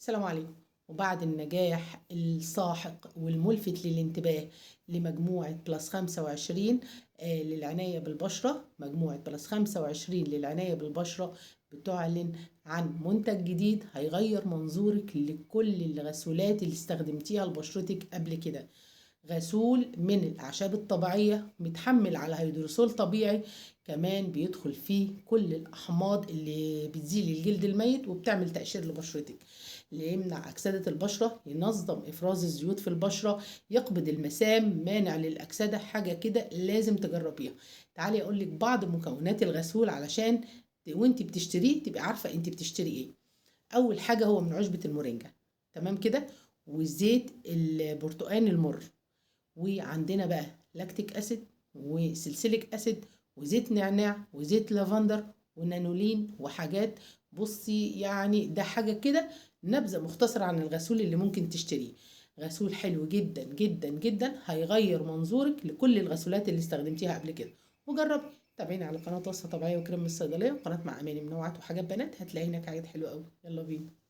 السلام عليكم. وبعد النجاح الساحق والملفت للانتباه لمجموعة بلس 25 للعناية بالبشرة، مجموعة بلس 25 للعناية بالبشرة بتعلن عن منتج جديد هيغير منظورك لكل الغسولات اللي استخدمتيها لبشرتك قبل كده. غسول من الأعشاب الطبيعية متحمل على هيدروسول طبيعي، كمان بيدخل فيه كل الأحماض اللي بتزيل الجلد الميت وبتعمل تقشير لبشرتك، اللي يمنع أكسدة البشرة، ينظم إفراز الزيوت في البشرة، يقبض المسام، مانع للأكسدة. حاجة كده لازم تجربيها. تعالي أقولك بعض مكونات الغسول علشان وانت بتشتريه تبقى عارفة انت بتشتري ايه. أول حاجة هو من عشبة المورينجا، تمام كده، وزيت البرتقان المر، وعندنا بقى لاكتيك اسيد وسلسليك اسيد وزيت نعناع وزيت لافندر ونانولين وحاجات. بصي يعني ده حاجة كده نبذة مختصرة عن الغسول اللي ممكن تشتريه. غسول حلو جدا جدا جدا، هيغير منظورك لكل الغسولات اللي استخدمتيها قبل كده. وجربي. تابعيني على قناة وصفة طبيعية وكريم من الصيدلية وقناة مع أماني منوعات وحاجات بنات، هتلاقي هناك حاجات حلوة قوي. يلا بينا.